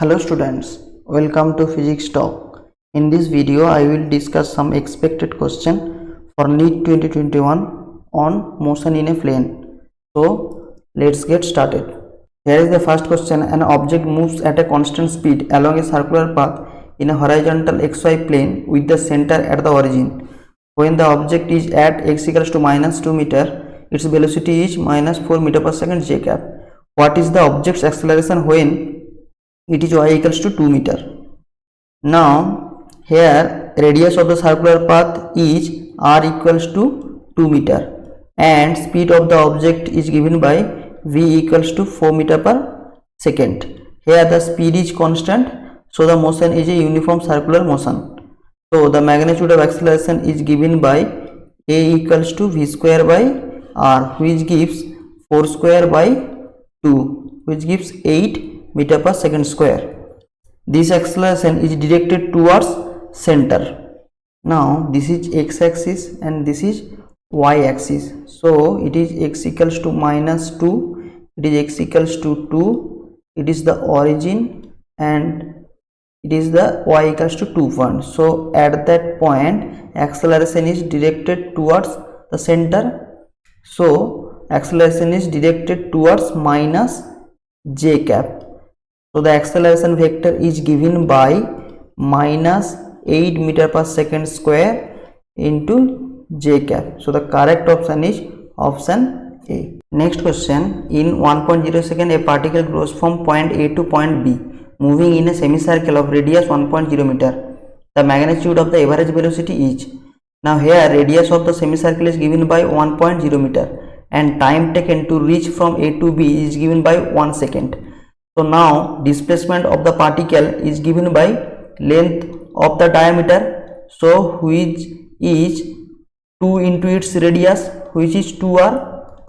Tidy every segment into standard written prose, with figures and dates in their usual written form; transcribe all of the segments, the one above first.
Hello students, welcome to Physics Talk. In this video, I will discuss some expected question for NEET 2021 on motion in a plane. So, let's get started. Here is the first question. An object moves at a constant speed along a circular path in a horizontal xy plane with the center at the origin. When the object is at x equals to minus 2 meter, its velocity is minus 4 meter per second j cap. What is the object's acceleration when it is y equals to 2 meter? Now here radius of the circular path is r equals to 2 meter and speed of the object is given by v equals to 4 meter per second. Here the speed is constant, so the motion is a uniform circular motion. So the magnitude of acceleration is given by a equals to v square by r, which gives 4 square by 2, which gives 8 meter per second square. This acceleration is directed towards center. Now this is x-axis and this is y-axis. So it is x equals to minus 2, it is x equals to 2, it is the origin, and it is the y equals to 2 point. So at that point acceleration is directed towards the center. So acceleration is directed towards minus j cap. So the acceleration vector is given by minus 8 meter per second square into j cap. So the correct option is option A. Next question. In 1.0 second a particle goes from point A to point B moving in a semicircle of radius 1.0 meter. The magnitude of the average velocity is. Now here radius of the semicircle is given by 1.0 meter and time taken to reach from A to B is given by 1 second. So now displacement of the particle is given by length of the diameter, so which is 2 into its radius, which is 2r,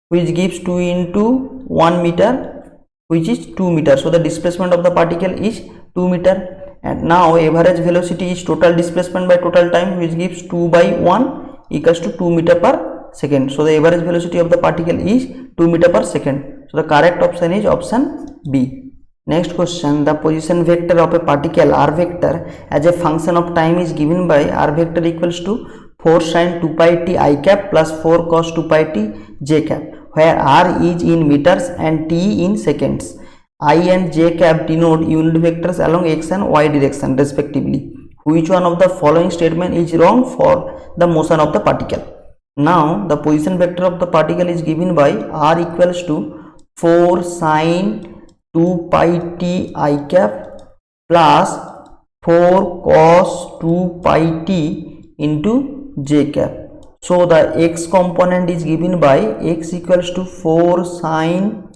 which gives 2 into 1 meter, which is 2 meter. So the displacement of the particle is 2 meter, and now average velocity is total displacement by total time, which gives 2 by 1 equals to 2 meter per second. So the average velocity of the particle is 2 meter per second. So the correct option is option B. Next question. The position vector of a particle r vector as a function of time is given by r vector equals to 4 sin 2 pi t I cap plus 4 cos 2 pi t j cap, where r is in meters and t in seconds. I and j cap denote unit vectors along x and y direction respectively. Which one of the following statement is wrong for the motion of the particle? Now the position vector of the particle is given by r equals to 4 sin 2 pi t I cap plus 4 cos 2 pi t into j cap. So the x component is given by x equals to 4 sin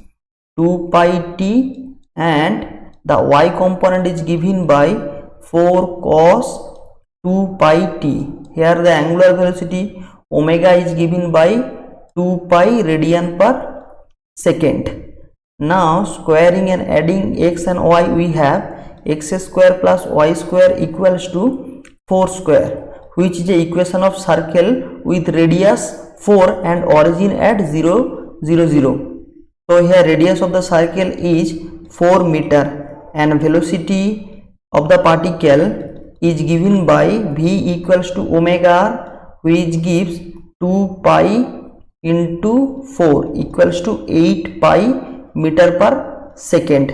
2 pi t and the y component is given by 4 cos 2 pi t. Here the angular velocity omega is given by 2 pi radian per second. Now squaring and adding x and y, we have x square plus y square equals to 4 square, which is the equation of circle with radius 4 and origin at 0 0 0. So here radius of the circle is 4 meter and velocity of the particle is given by v equals to omega r, which gives 2 pi into 4 equals to 8 pi meter per second,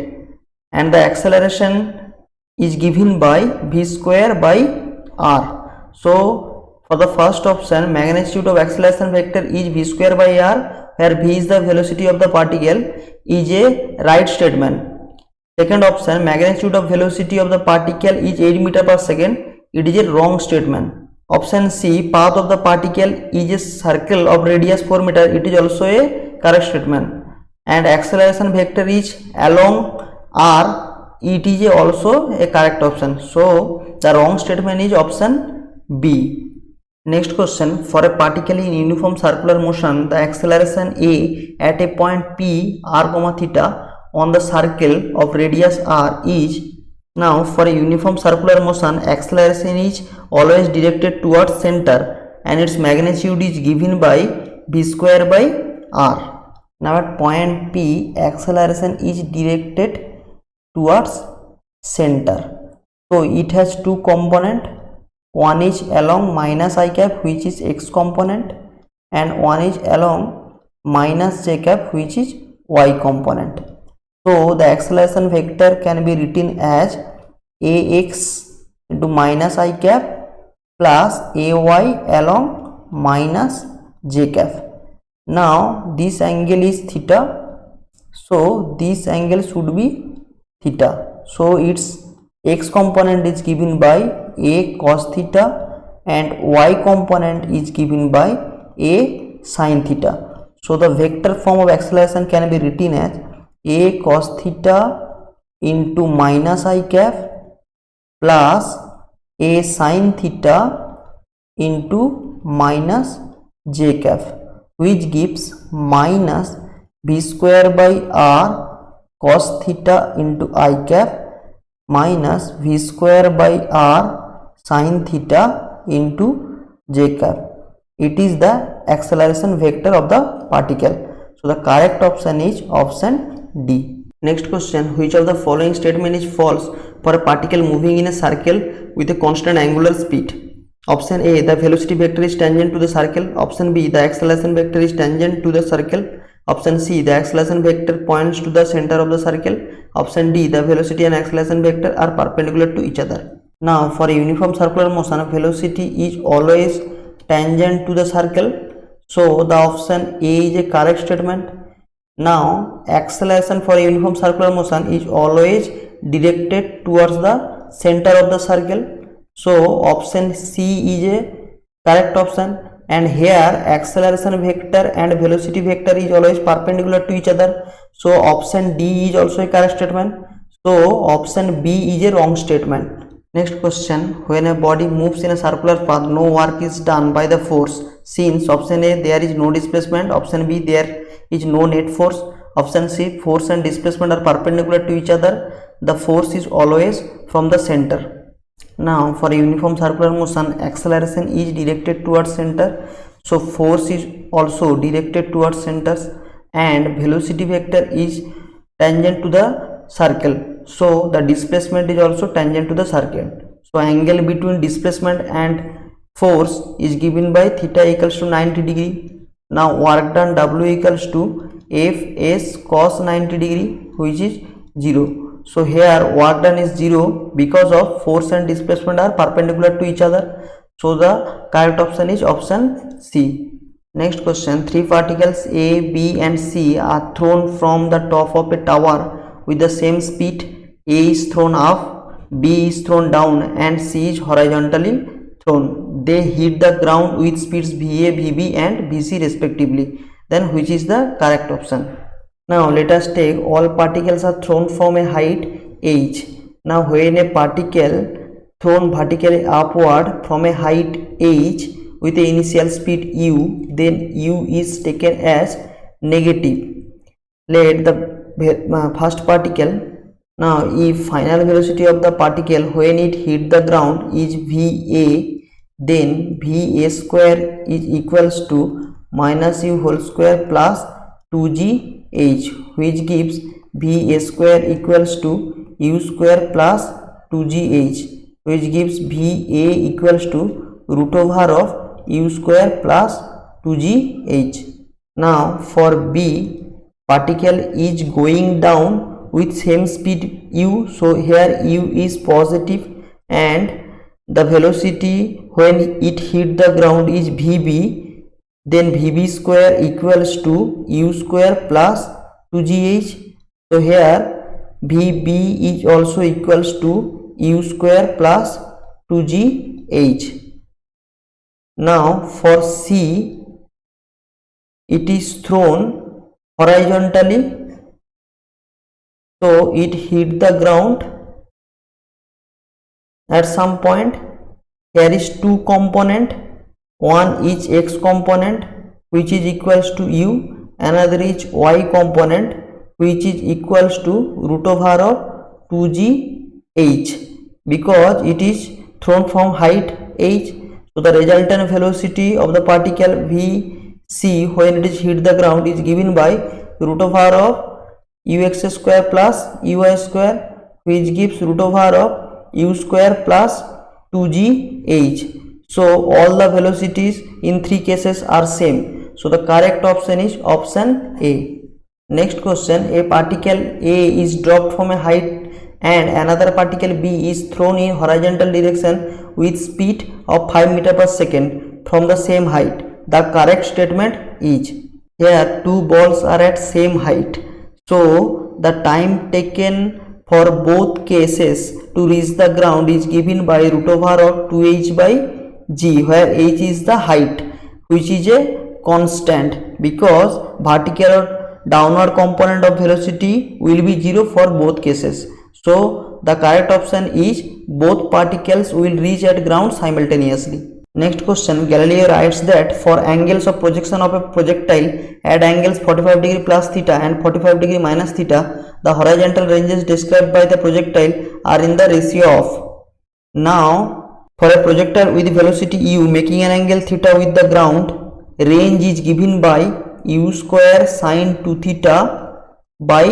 and the acceleration is given by v square by r. So for the first option, magnitude of acceleration vector is v square by r, where v is the velocity of the particle, is a right statement. Second option, magnitude of velocity of the particle is 8 meter per second, it is a wrong statement. Option C, path of the particle is a circle of radius 4 meter, it is also a correct statement. And acceleration vector is along r, it is also a correct option. So the wrong statement is option B. Next question. For a particle in uniform circular motion, the acceleration a at a point p r comma theta on the circle of radius r is. Now for a uniform circular motion, acceleration is always directed towards center and its magnitude is given by v square by r. Now at point P, acceleration is directed towards center. So it has two component, one is along minus I cap which is x component and one is along minus j cap which is y component. So the acceleration vector can be written as ax into minus I cap plus ay along minus j cap. Now this angle is theta, so this angle should be theta. So its x component is given by a cos theta and y component is given by a sin theta. So the vector form of acceleration can be written as a cos theta into minus I cap plus a sin theta into minus j cap, which gives minus v square by r cos theta into I cap minus v square by r sin theta into j cap. It is the acceleration vector of the particle. So the correct option is option D. Next question, which of the following statement is false for a particle moving in a circle with a constant angular speed? Option A, the velocity vector is tangent to the circle. Option B, the acceleration vector is tangent to the circle. Option C, the acceleration vector points to the center of the circle. Option D, the velocity and acceleration vector are perpendicular to each other. Now for a uniform circular motion, velocity is always tangent to the circle. So the option A is a correct statement. Now acceleration for a uniform circular motion is always directed towards the center of the circle. So option C is a correct option, and here acceleration vector and velocity vector is always perpendicular to each other. So option D is also a correct statement. So option B is a wrong statement. Next question, when a body moves in a circular path, no work is done by the force, since option A, there is no displacement, option B, there is no net force, option C, force and displacement are perpendicular to each other, the force is always from the center. Now for a uniform circular motion, acceleration is directed towards center, so force is also directed towards centers, and velocity vector is tangent to the circle, so the displacement is also tangent to the circle. So angle between displacement and force is given by theta equals to 90 degree. Now work done W equals to Fs cos 90 degree, which is 0. So here work done is 0 because of force and displacement are perpendicular to each other. So the correct option is option C. Next question, three particles A, B and C are thrown from the top of a tower with the same speed. A is thrown up, B is thrown down and C is horizontally thrown. They hit the ground with speeds VA, VB and VC respectively. Then which is the correct option? Now let us take all particles are thrown from a height h. Now when a particle thrown vertically upward from a height h with the initial speed u, then u is taken as negative. Let the first particle, now if final velocity of the particle when it hit the ground is va, then va square is equals to minus u whole square plus 2g h, which gives va square equals to u square plus 2gh, which gives va equals to root over of u square plus 2gh. Now for B, particle is going down with same speed u, so here u is positive and the velocity when it hit the ground is vb, then vb square equals to u square plus 2gh. So here vb is also equals to u square plus 2gh. Now for C, it is thrown horizontally, so it hit the ground at some point. Here is two component, one is x component which is equals to u, another is y component which is equals to root over of 2gh, because it is thrown from height h. So the resultant velocity of the particle vc when it is hit the ground is given by root over of ux square plus uy square, which gives root over of u square plus 2gh. So all the velocities in three cases are same. So the correct option is option A. Next question, a particle A is dropped from a height and another particle B is thrown in horizontal direction with speed of 5 meter per second from the same height. The correct statement is, here two balls are at same height, so the time taken for both cases to reach the ground is given by root over of 2h by g, where h is the height, which is a constant because vertical or downward component of velocity will be 0 for both cases. So the correct option is both particles will reach at ground simultaneously. Next question, Galileo writes that for angles of projection of a projectile at angles 45 degree plus theta and 45 degree minus theta, the horizontal ranges described by the projectile are in the ratio of. Now for a projectile with velocity u making an angle theta with the ground, range is given by u square sine 2 theta by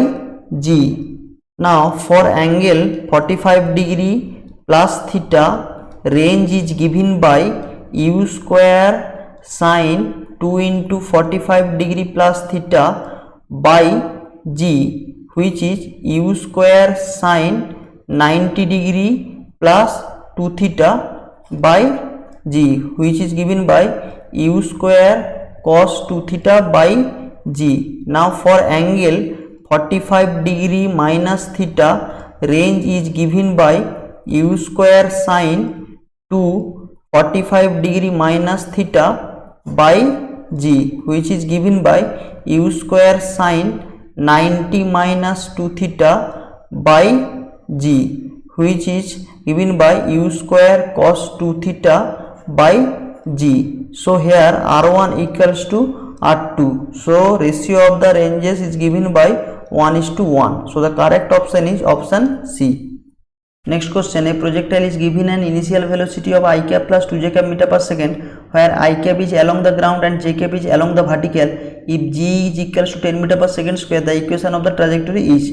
g. Now for angle 45 degree plus theta, range is given by u square sine 2 into 45 degree plus theta by g, which is u square sine 90 degree plus 2 theta by g, which is given by u square cos 2 theta by g. Now for angle 45 degree minus theta, range is given by u square sine 2 45 degree minus theta by g, which is given by u square sine 90 minus 2 theta by g, which is given by u square cos 2 theta by g. So here r1 equals to r2. So ratio of the ranges is given by 1:1. So the correct option is option C. Next question, a projectile is given an initial velocity of I cap plus 2j cap meter per second, where I cap is along the ground and j cap is along the vertical. If g is equals to 10 meter per second square, the equation of the trajectory is.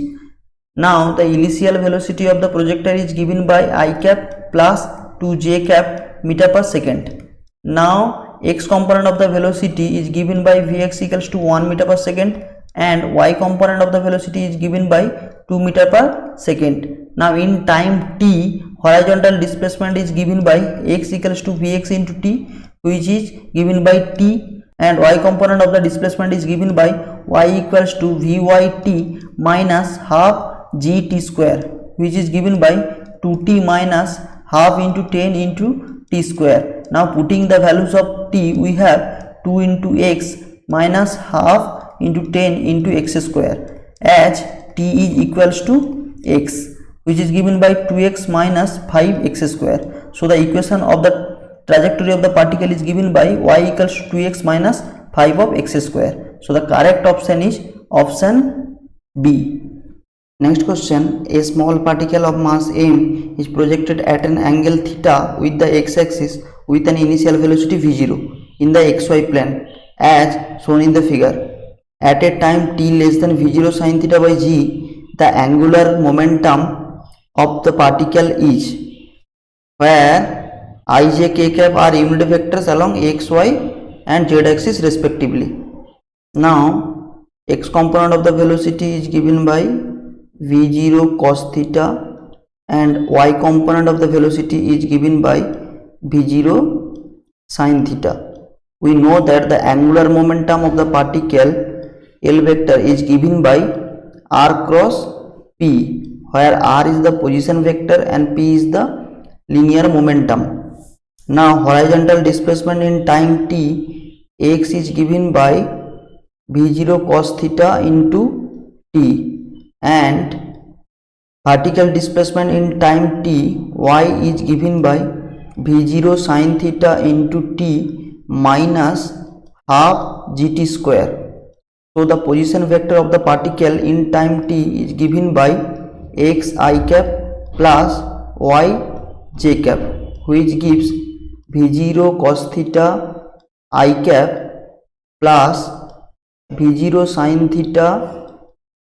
Now the initial velocity of the projectile is given by I cap plus 2j cap meter per second. Now x component of the velocity is given by vx equals to 1 meter per second and y component of the velocity is given by 2 meter per second. Now in time t, horizontal displacement is given by x equals to vx into t, which is given by t, and y component of the displacement is given by y equals to vyt minus half gt square, which is given by 2t minus half into 10 into t square. Now putting the values of t, we have 2 into x minus half into 10 into x square, as t is equals to x, which is given by 2x minus 5x square. So the equation of the trajectory of the particle is given by y equals to 2x minus 5 of x square. So the correct option is option B. Next question, a small particle of mass m is projected at an angle theta with the x-axis with an initial velocity v0 in the xy plane as shown in the figure. At a time t less than v0 sin theta by g, the angular momentum of the particle is, where I, j, k cap are unit vectors along x, y and z axis respectively. Now x component of the velocity is given by v0 cos theta and y component of the velocity is given by v0 sin theta. We know that the angular momentum of the particle L vector is given by r cross p, where r is the position vector and p is the linear momentum. Now horizontal displacement in time t, x is given by v0 cos theta into t, and vertical displacement in time t, y is given by v0 sin theta into t minus half gt square. So the position vector of the particle in time t is given by x I cap plus y j cap, which gives v0 cos theta I cap plus v0 sin theta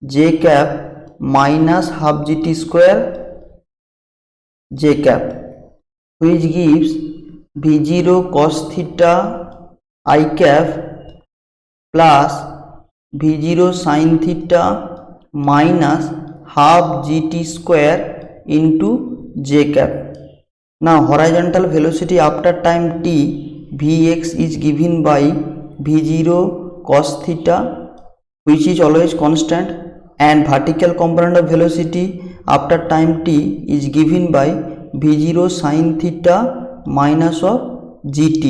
j cap minus half gt square j cap, which gives v0 cos theta I cap plus v0 sin theta minus half gt square into j cap. Now horizontal velocity after time t vx is given by v0 cos theta, which is always constant, and vertical component of velocity after time t is given by v0 sin theta minus of gt.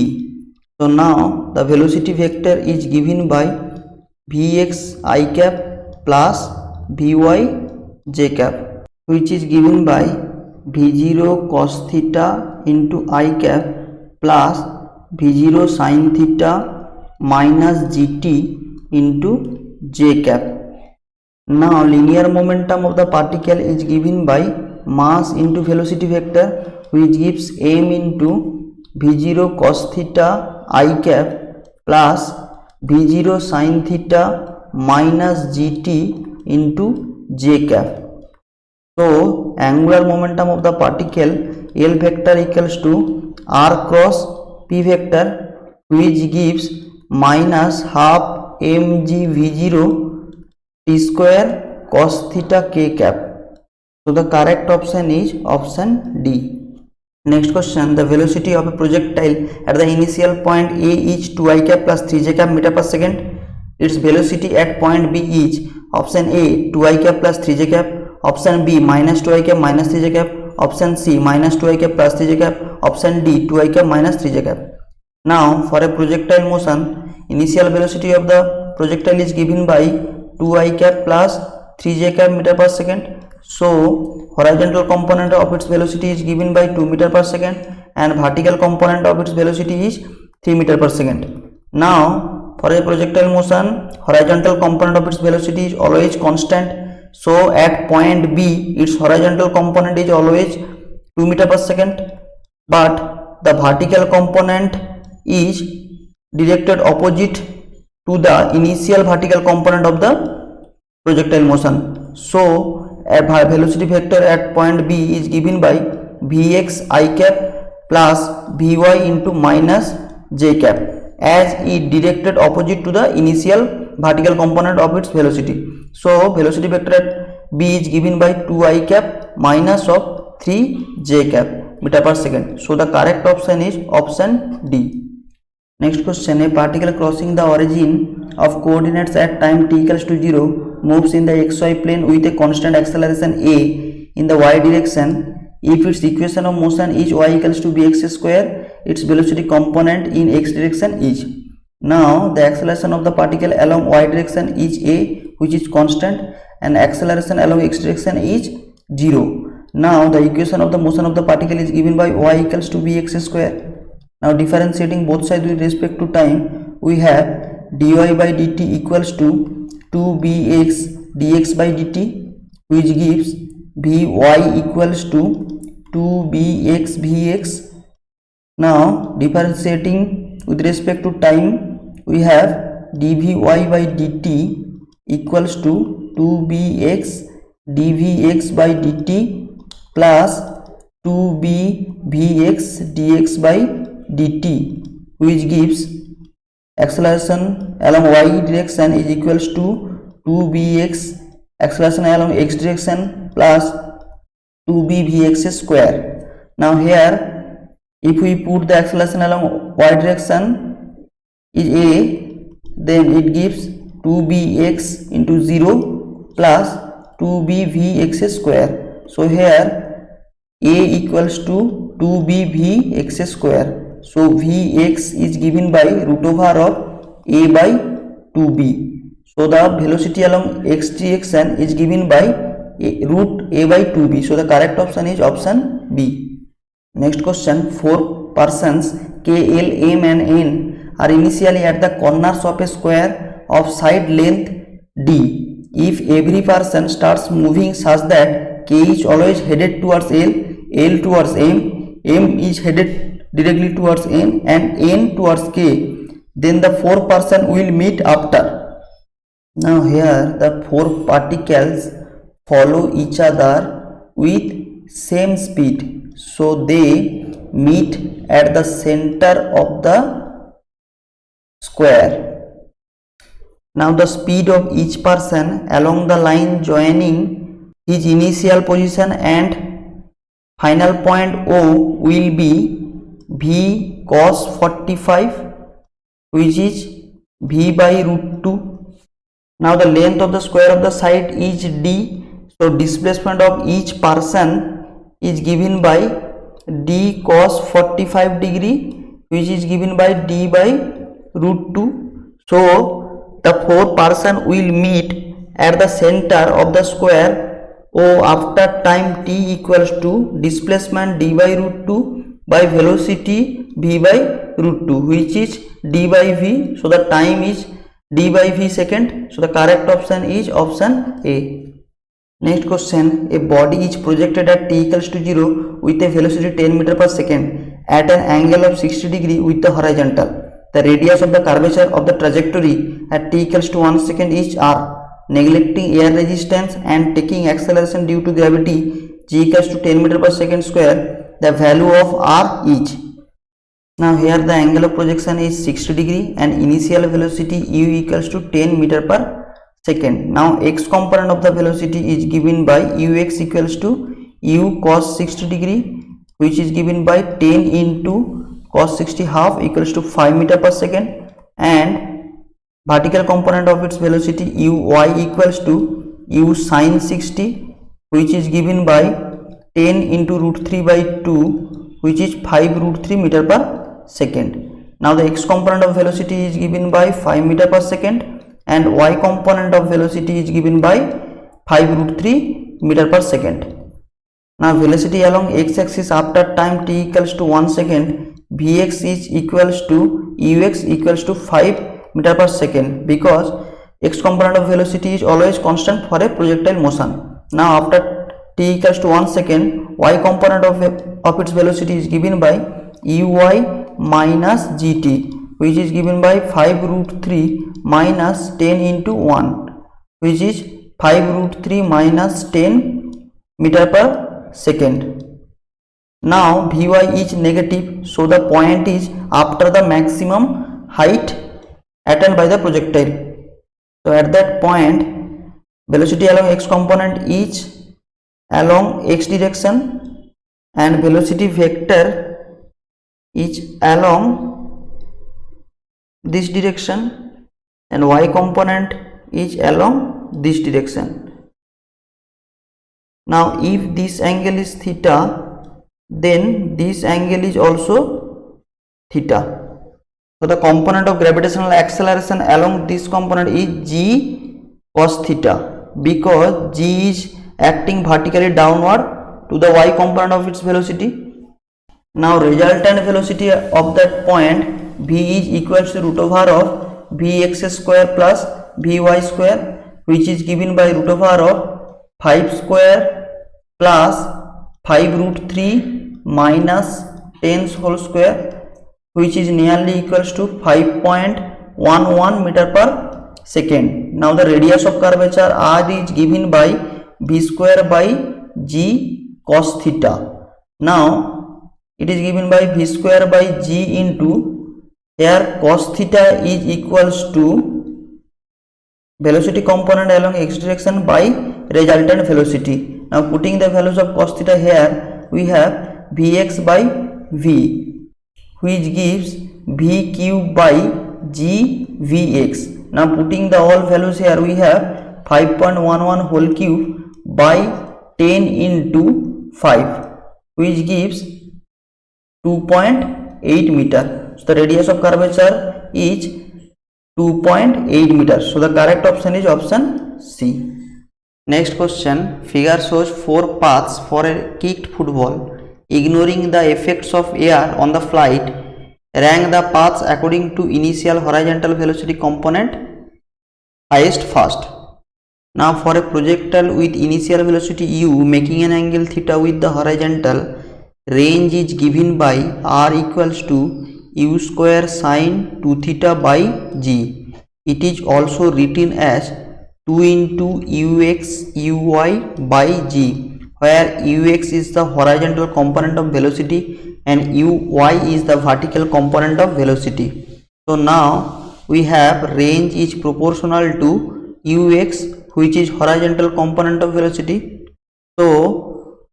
So now the velocity vector is given by vx I cap plus vy j cap, which is given by v0 cos theta into I cap plus v0 sin theta minus gt into j cap. Now linear momentum of the particle is given by mass into velocity vector, which gives m into v0 cos theta I cap plus v0 sin theta minus gt into j cap. So angular momentum of the particle L vector equals to r cross p vector, which gives minus half mg v0 t square cos theta k cap. So the correct option is option D. Next question, the velocity of a projectile at the initial point A is 2I cap plus 3j cap meter per second. Its velocity at point B is option A 2I cap plus 3j cap, option B minus 2I cap minus 3j cap, option C minus 2I cap plus 3j cap, option D 2I cap minus 3j cap. Now for a projectile motion, initial velocity of the projectile is given by 2I cap plus 3j cap meter per second. So horizontal component of its velocity is given by 2 meter per second and vertical component of its velocity is 3 meter per second. Now for a projectile motion, horizontal component of its velocity is always constant. So at point B, its horizontal component is always 2 meter per second, but the vertical component is directed opposite to the initial vertical component of the projectile motion. So a velocity vector at point B is given by vx I cap plus vy into minus j cap, as it directed opposite to the initial vertical component of its velocity. So velocity vector at B is given by 2I cap minus of 3j cap meter per second. So the correct option is option D. Next question, a particle crossing the origin of coordinates at time t equals to 0 moves in the xy plane with a constant acceleration a in the y direction. If its equation of motion is y equals to bx square, its velocity component in x direction is. Now the acceleration of the particle along y direction is a, which is constant, and acceleration along x direction is 0. Now the equation of the motion of the particle is given by y equals to bx square. Now differentiating both sides with respect to time, we have dy by dt equals to 2bx dx by dt, which gives vy equals to 2bx vx. Now differentiating with respect to time, we have dvy by dt equals to 2bx dvx by dt plus 2b vx dx by dt, which gives acceleration along y direction is equals to 2bx acceleration along x direction plus 2b vx square. Now here if we put the acceleration along y direction is a, then it gives 2bx into 0 plus 2b vx square. So here a equals to 2b vx square. So vx is given by root over of a by 2b. So the velocity along x direction is given by root a by 2b. So the correct option is option B. Next question, 4 persons k, l, m and n are initially at the corners of a square of side length d. If every person starts moving such that k is always headed towards l, l towards m, m is headed directly towards n and n towards k, then the 4 person will meet after. Now here the 4 particles follow each other with same speed, so they meet at the center of the square. Now the speed of each person along the line joining his initial position and final point O will be V cos 45, which is V by root 2. Now the length of the square of the side is D. So displacement of each person is given by D cos 45 degree, which is given by D by root 2. So the four person will meet at the center of the square O after time t equals to displacement d by root 2 by velocity v by root 2, which is d by v. So the time is d by v second. So the correct option is option A. Next question, a body is projected at t equals to 0 with a velocity 10 meter per second at an angle of 60 degree with the horizontal. The radius of the curvature of the trajectory at t equals to 1 second is r. Neglecting air resistance and taking acceleration due to gravity g equals to 10 meter per second square, the value of r is. Now here the angle of projection is 60 degree and initial velocity u equals to 10 meter per second. Now x component of the velocity is given by ux equals to u cos 60 degree, which is given by 10 into cos 60 half equals to 5 meter per second, and vertical component of its velocity uy equals to u sin 60, which is given by 10 into root 3 by 2, which is 5 root 3 meter per second. Now the x component of velocity is given by 5 meter per second and y component of velocity is given by 5 root 3 meter per second. Now velocity along x-axis after time t equals to 1 second, vx is equals to ux equals to 5 meter per second, because x component of velocity is always constant for a projectile motion. Now after t equals to 1 second, y component of its velocity is given by uy minus gt, which is given by 5 root 3 minus 10 into 1, which is 5 root 3 minus 10 meter per second. Now Vy is negative, so the point is after the maximum height attained by the projectile. So at that point, velocity along x component is along x direction and velocity vector is along this direction and y component is along this direction. Now if this angle is theta, then this angle is also theta. So the component of gravitational acceleration along this component is g cos theta, because g is acting vertically downward to the y component of its velocity. Now resultant velocity of that point v is equals to root over of vx square plus vy square, which is given by root over of 5 square plus 5 root 3 minus 10 whole square, which is nearly equals to 5.11 meter per second. Now the radius of curvature r is given by v square by g cos theta. Now it is given by v square by g into, here cos theta is equals to velocity component along x direction by resultant velocity. Now putting the values of cos theta here, we have vx by v, which gives v cube by g vx. Now putting the all values here, we have 5.11 whole cube by 10 into 5, which gives 2.8 meter. So the radius of curvature is 2.8 meters. So the correct option is option C. Next question, figure shows 4 paths for a kicked football. Ignoring the effects of air on the flight, rank the paths according to initial horizontal velocity component highest first. Now for a projectile with initial velocity u making an angle theta with the horizontal, range is given by r equals to u square sine 2 theta by g. It is also written as 2 into ux uy by g, where ux is the horizontal component of velocity and uy is the vertical component of velocity. So now we have range is proportional to ux, which is horizontal component of velocity. So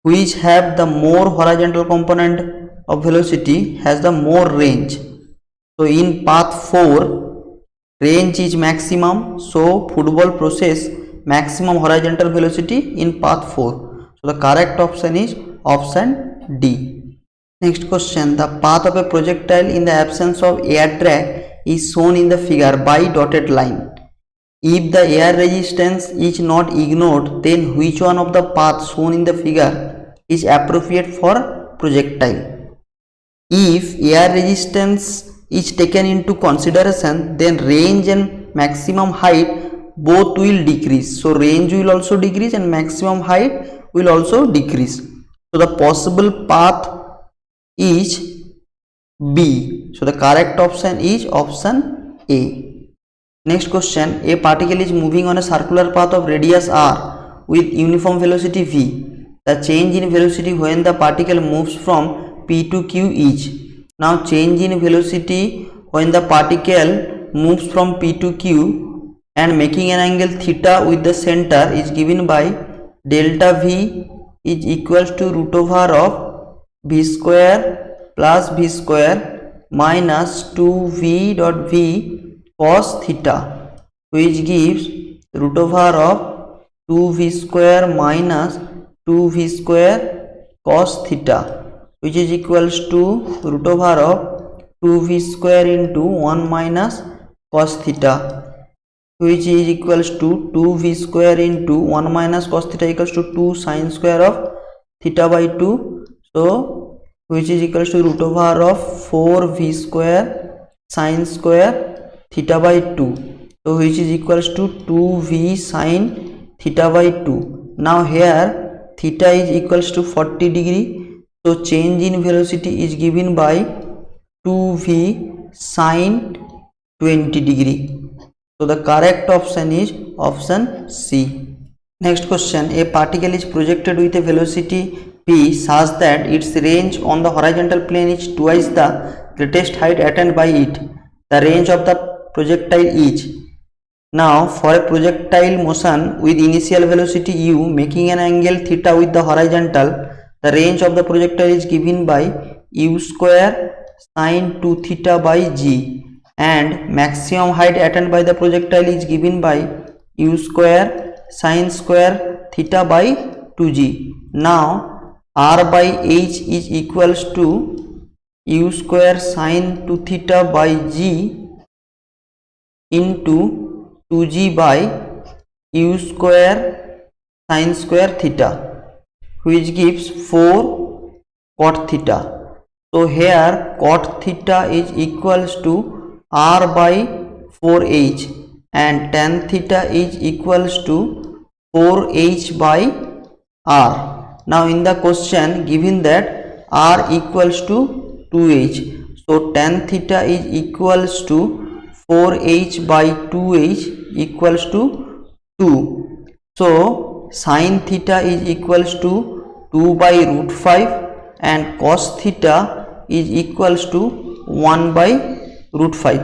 which have the more horizontal component of velocity has the more range. So in path 4 range is maximum, so football process maximum horizontal velocity in path 4. So the correct option is option D. Next question, the path of a projectile in the absence of air drag is shown in the figure by dotted line. If the air resistance is not ignored, then which one of the paths shown in the figure is appropriate for projectile? If air resistance is taken into consideration, then range and maximum height both will decrease. So range will also decrease and maximum height will also decrease. So the possible path is B. So the correct option is option A. Next question, a particle is moving on a circular path of radius r with uniform velocity v. The change in velocity when the particle moves from P to Q is. Now change in velocity when the particle moves from P to Q and making an angle theta with the center is given by delta v is equals to root over of v square plus v square minus 2v dot v cos theta, which gives root over of 2v square minus 2v square cos theta, which is equals to root over of 2v square into 1 minus cos theta, which is equals to 2v square into 1 minus cos theta equals to 2 sin square of theta by 2. So which is equals to root over of 4v square sin square theta by 2, so which is equals to 2v sin theta by 2. Now here theta is equals to 40 degree, so change in velocity is given by 2v sin 20 degree. So the correct option is option C. Next question, a particle is projected with a velocity p such that its range on the horizontal plane is twice the greatest height attained by it. The range of the projectile is. Now for a projectile motion with initial velocity u making an angle theta with the horizontal, the range of the projectile is given by u square sin 2 theta by g, and maximum height attained by the projectile is given by u square sin square theta by 2g. Now r by h is equals to u square sin 2 theta by g into 2g by u square sin square theta, which gives 4 cot theta. So here cot theta is equals to r by 4h and tan theta is equals to 4h by r. Now in the question given that r equals to 2h, so tan theta is equals to 4h by 2h equals to 2. So sin theta is equals to 2 by root 5 and cos theta is equals to 1 by root 5.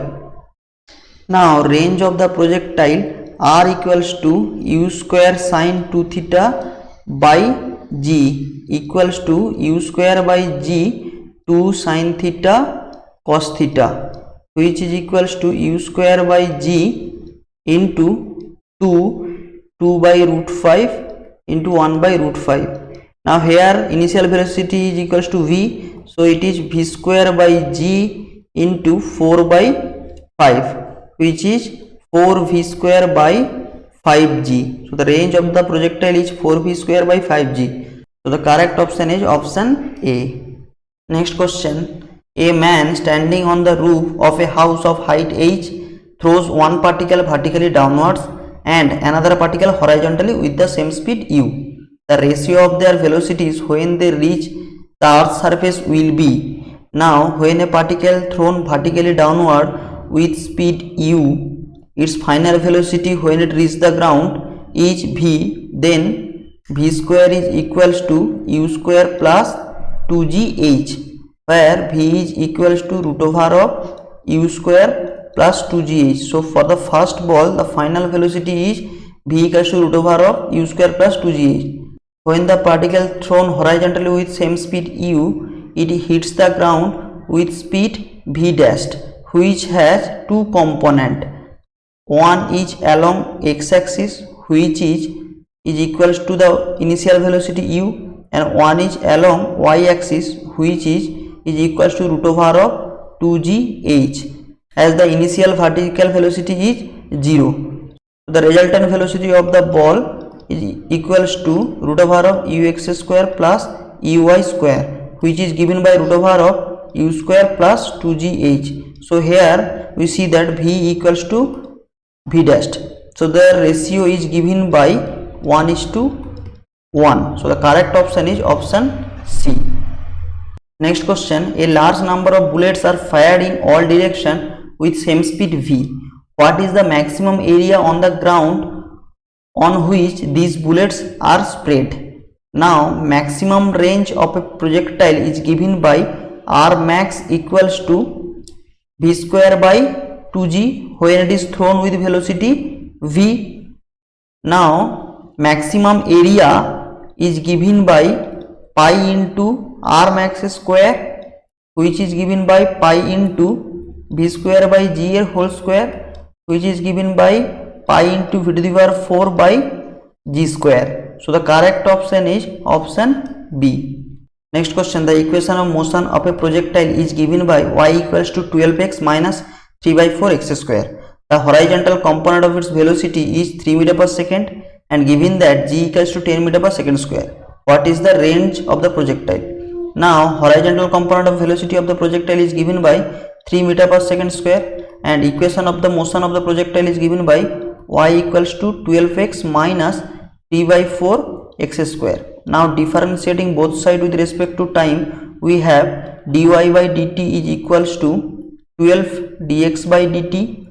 Now range of the projectile r equals to u square sin 2 theta by g equals to u square by g 2 sin theta cos theta, which is equals to u square by g into 2 by root 5 into 1 by root 5. Now here initial velocity is equals to v, so it is v square by g into 4 by 5, which is 4v square by 5g. So the range of the projectile is 4v square by 5g. So the correct option is option A. Next question. A man standing on the roof of a house of height h throws one particle vertically downwards and another particle horizontally with the same speed u. The ratio of their velocities when they reach the earth's surface will be. Now when a particle thrown vertically downward with speed u its final velocity when it reaches the ground is v, then v square is equals to u square plus 2gh, where v is equals to root over of u square plus 2gh. So for the first ball, the final velocity is v equals to root over of u square plus 2gh. When the particle thrown horizontally with same speed u, it hits the ground with speed v dashed, which has two components. One is along x-axis, which is equals to the initial velocity u, and one is along y-axis, which is equals to root over of 2gh, as the initial vertical velocity is 0. The resultant velocity of the ball is equals to root over of ux square plus uy square, which is given by root over of u square plus 2gh. So here we see that v equals to v dashed. So the ratio is given by 1:1. So the correct option is option C. Next question, a large number of bullets are fired in all directions with same speed v. What is the maximum area on the ground on which these bullets are spread? Now maximum range of a projectile is given by r max equals to v square by 2g when it is thrown with velocity v. Now maximum area is given by pi into r max square, which is given by pi into v square by g whole square, which is given by pi into v to the power 4 by g square. So the correct option is option B. Next question, the equation of motion of a projectile is given by y equals to 12x minus 3 by 4x square. The horizontal component of its velocity is 3 meter per second, and given that g equals to 10 meter per second square. What is the range of the projectile? Now horizontal component of velocity of the projectile is given by 3 meter per second square, and equation of the motion of the projectile is given by y equals to 12x minus 3 by 4x square. Now differentiating both sides with respect to time, we have dy by dt is equals to 12 dx by dt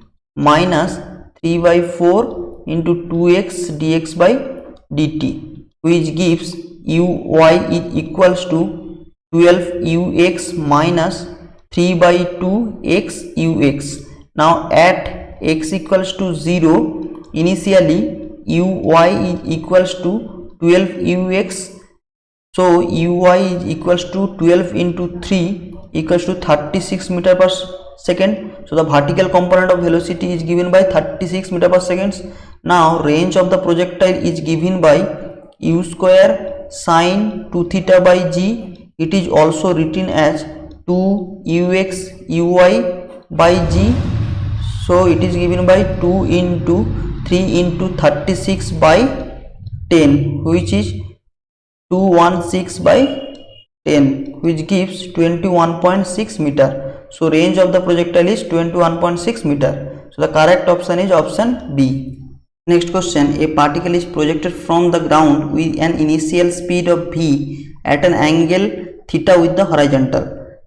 minus 3 by 4 into 2x dx by dt, which gives uy is equals to 12 ux minus 3 by 2x ux. Now at x equals to 0, initially uy is equals to 12 ux. So uy is equals to 12 into 3 equals to 36 meter per second. So the vertical component of velocity is given by 36 meter per second. Now range of the projectile is given by u square sine 2 theta by g. It is also written as 2 ux uy by g. So it is given by 2 into 3 into 36 by 10, which is 216 by 10, which gives 21.6 meter. So range of the projectile is 21.6 meter. So the correct option is option B. Next question, a particle is projected from the ground with an initial speed of v at an angle theta with the horizontal.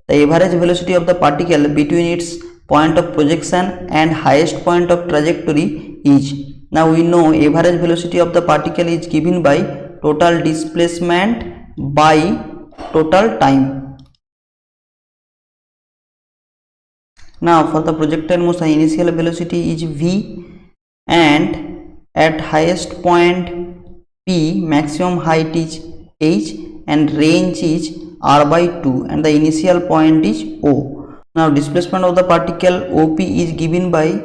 The average velocity of the particle between its point of projection and highest point of trajectory is. Now we know average velocity of the particle is given by total displacement by total time. Now for the projectile motion, initial velocity is v, and at highest point p, maximum height is h, and range is r by 2, and the initial point is o. Now displacement of the particle OP is given by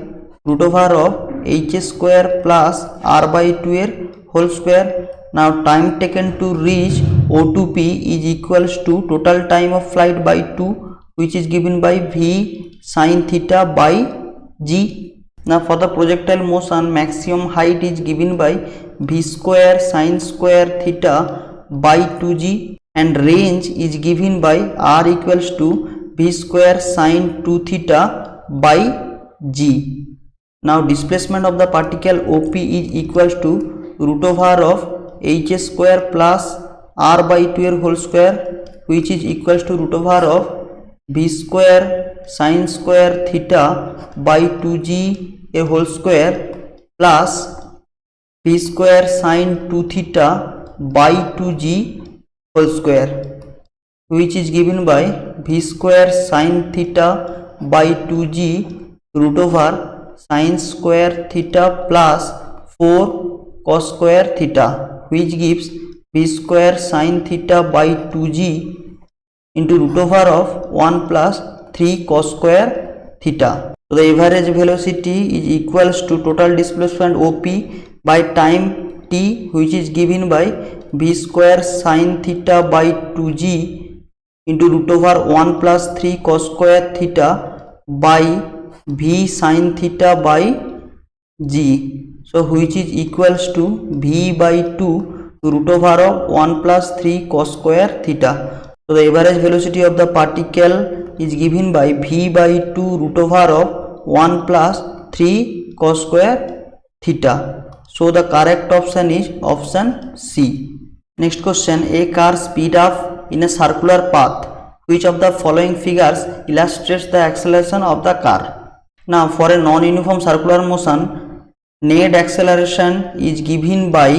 root over of h square plus r by 2 whole square. Now time taken to reach O to P is equals to total time of flight by 2, which is given by v sine theta by g. Now for the projectile motion, maximum height is given by v square sine square theta by 2g, and range is given by r equals to v square sine 2 theta by g. Now displacement of the particle OP is equals to root over of h square plus r by 2 whole square, which is equals to root over of v square sine square theta by 2g a whole square plus v square sine 2 theta by 2g whole square, which is given by v square sine theta by 2g root over sine square theta plus 4 cos square theta, which gives v square sine theta by 2g into root over of 1 plus 3 cos square theta. So the average velocity is equals to total displacement OP by time t, which is given by v square sine theta by 2g into root over 1 plus 3 cos square theta by v sine theta by g, so which is equals to v by 2 root over of 1 plus 3 cos square theta. So the average velocity of the particle is given by v by 2 root over of 1 plus 3 cos square theta. So the correct option is option C. Next question, a car speed up in a circular path. Which of the following figures illustrates the acceleration of the car? Now for a non-uniform circular motion, net acceleration is given by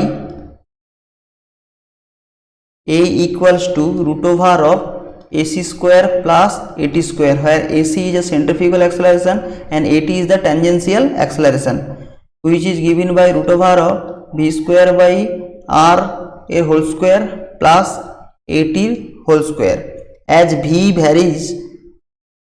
a equals to root over of ac square plus at square, where ac is a centrifugal acceleration and at is the tangential acceleration, which is given by root over of v square by r a whole square plus at whole square. As v varies,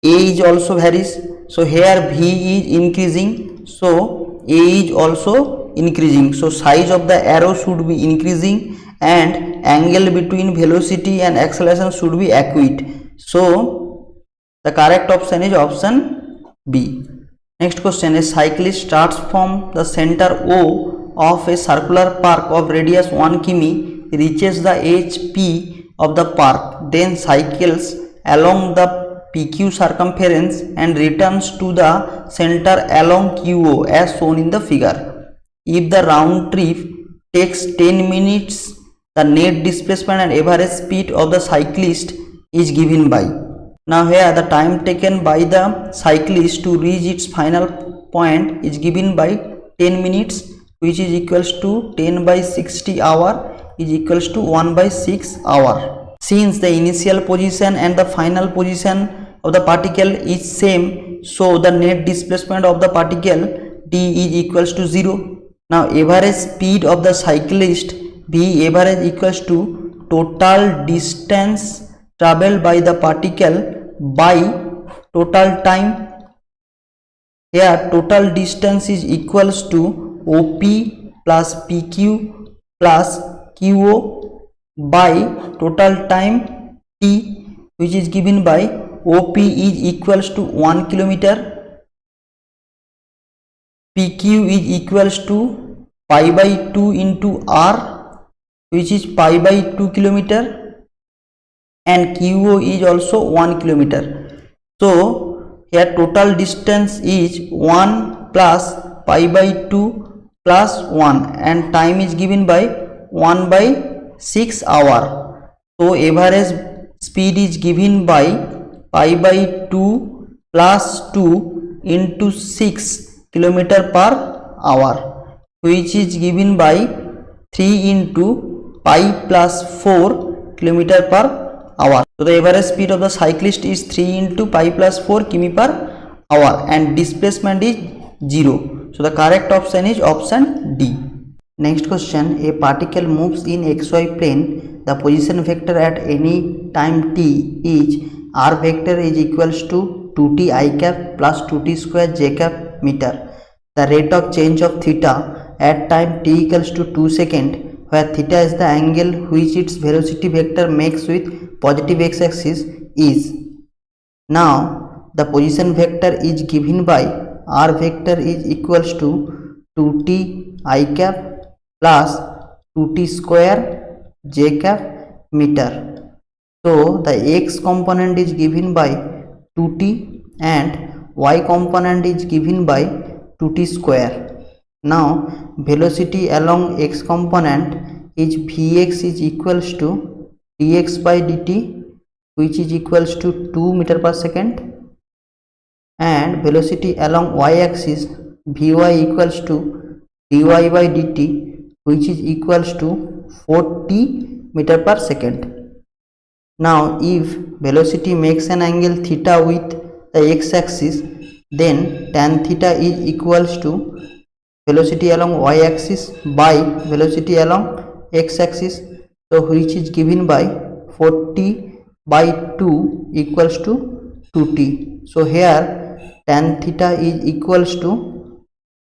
a is also varies, so here v is increasing, so a is also increasing, so size of the arrow should be increasing and angle between velocity and acceleration should be equate. So the correct option is option B. Next question, a cyclist starts from the center O of a circular park of radius 1 km, reaches the edge P of the park, then cycles along the PQ circumference and returns to the center along QO as shown in the figure. If the round trip takes 10 minutes, the net displacement and average speed of the cyclist is given by. Now here the time taken by the cyclist to reach its final point is given by 10 minutes, which is equals to 10 by 60 hour is equals to 1 by 6 hour. Since the initial position and the final position of the particle is same, so the net displacement of the particle d is equals to 0. Now average speed of the cyclist v average equals to total distance traveled by the particle by total time. Here total distance is equals to OP plus PQ plus QO by total time t, which is given by OP is equals to 1 kilometer, PQ is equals to pi by 2 into r, which is pi by 2 kilometer, and QO is also 1 kilometer. So here total distance is 1 plus pi by 2 plus 1 and time is given by 1 by 6 hour. So average speed is given by pi by 2 plus 2 into 6 kilometer per hour, which is given by 3 into pi plus 4 kilometer per hour. So the average speed of the cyclist is 3 into pi plus 4 km per hour and displacement is 0. So the correct option is option D. Next question, a particle moves in xy plane. The position vector at any time t is r vector is equals to 2t I cap plus 2t square j cap meter. The rate of change of theta at time t equals to 2 seconds, where theta is the angle which its velocity vector makes with positive x-axis, is. Now the position vector is given by r vector is equals to 2t I cap plus 2t square j cap meter. So the x component is given by 2t and y component is given by 2t square. Now velocity along x component is vx is equals to dx by dt, which is equals to 2 meter per second, and velocity along y axis Vy equals to dy by dt, which is equals to 40 meter per second. Now if velocity makes an angle theta with the x-axis, then tan theta is equals to velocity along y-axis by velocity along x-axis, so which is given by 40 by 2 equals to 2t. So here tan theta is equals to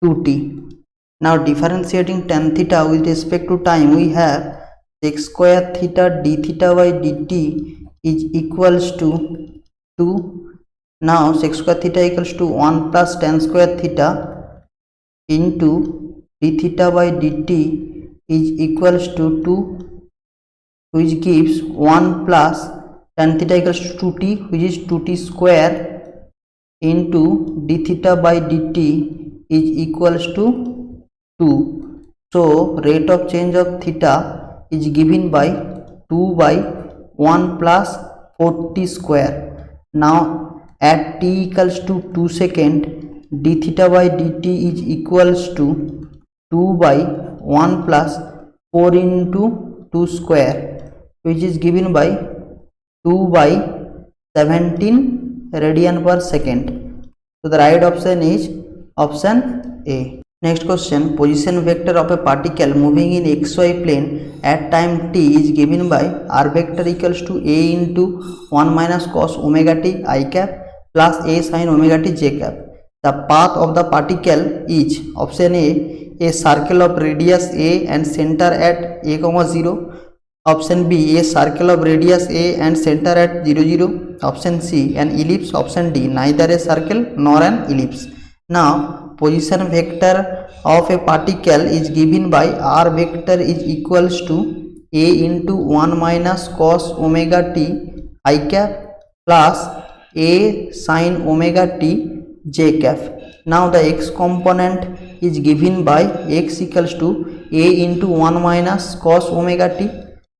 2t. Now differentiating tan theta with respect to time, we have sec square theta d theta by dt is equals to 2. Now sec square theta equals to 1 plus tan square theta into d theta by dt is equals to 2, which gives 1 plus tan theta equals to 2t, which is 2t square into d theta by dt is equals to 2. So rate of change of theta is given by 2 by 1 plus 40 square. Now at t equals to 2 second, d theta by dt is equals to 2 by 1 plus 4 into 2 square, which is given by 2 by 17 radian per second. So the right option is option A. Next question, position vector of a particle moving in xy plane at time t is given by r vector equals to a into 1 minus cos omega t I cap plus a sin omega t j cap. The path of the particle is option A circle of radius a and center at a comma 0. Option B, a circle of radius a and center at 0 0. Option C, an ellipse. Option D, neither a circle nor an ellipse. Now position vector of a particle is given by r vector is equals to a into 1 minus cos omega t I cap plus a sin omega t j cap. Now the x component is given by x equals to a into 1 minus cos omega t.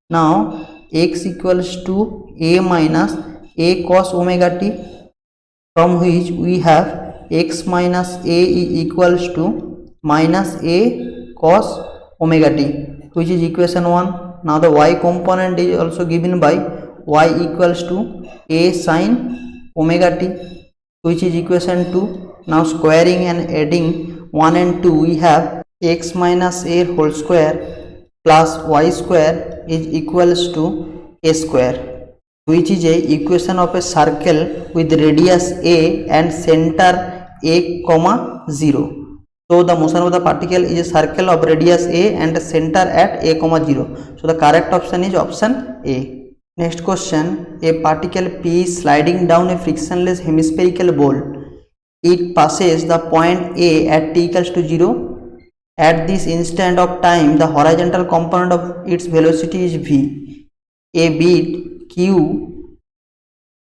Now x equals to a minus a cos omega t, from which we have x minus a is equals to minus a cos omega t, which is equation 1. Now the y component is also given by y equals to a sin omega t, which is equation 2. Now squaring and adding 1 and 2, we have x minus a whole square plus y square is equals to a square, which is a equation of a circle with radius a and center a comma 0. So the motion of the particle is a circle of radius a and center at a comma 0. So the correct option is option A. Next question, a particle P is sliding down a frictionless hemispherical ball. It passes the point A at t equals to 0. At this instant of time, the horizontal component of its velocity is v. A bit q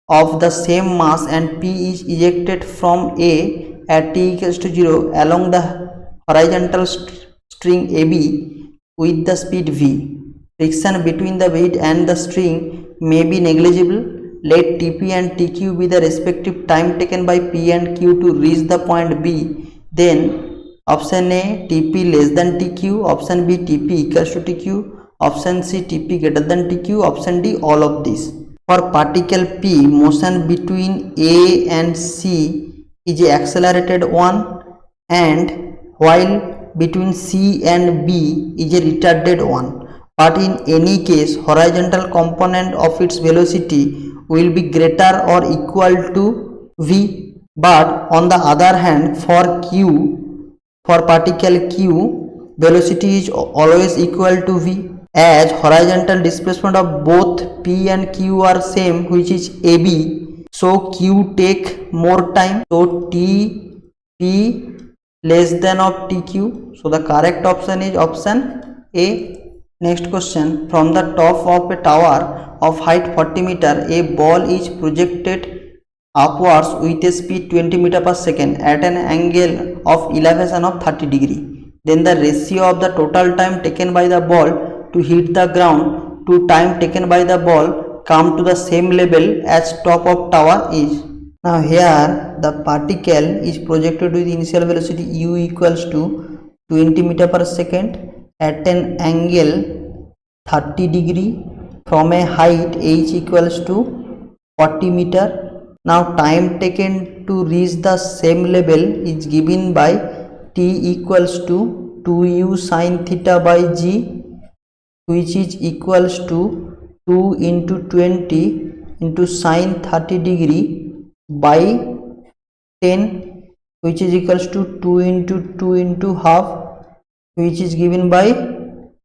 of the same mass and p is ejected from A at t equals to 0 along the horizontal string AB with the speed v. Friction between the bit and the string may be negligible. Let Tp and Tq be the respective time taken by P and Q to reach the point B. Then option A, Tp less than Tq. Option B, Tp equals to Tq. Option C, Tp greater than Tq. Option D, all of this. For particle P, motion between A and C is a accelerated one, and while between C and B is a retarded one. But in any case, horizontal component of its velocity will be greater or equal to v. But on the other hand, for particle q, velocity is always equal to v, as horizontal displacement of both p and q are same, which is ab. So q take more time, so p less than of tq. So the correct option is option A. Next question, from the top of a tower of height 40 meter, a ball is projected upwards with a speed 20 meter per second at an angle of elevation of 30 degree. Then the ratio of the total time taken by the ball to hit the ground to time taken by the ball come to the same level as top of tower is. Now here the particle is projected with initial velocity u equals to 20 meter per second at an angle 30 degree from a height h equals to 40 meter. Now time taken to reach the same level is given by t equals to 2u sin theta by g, which is equals to 2 into 20 into sin 30 degree by 10, which is equals to 2 into 2 into half, which is given by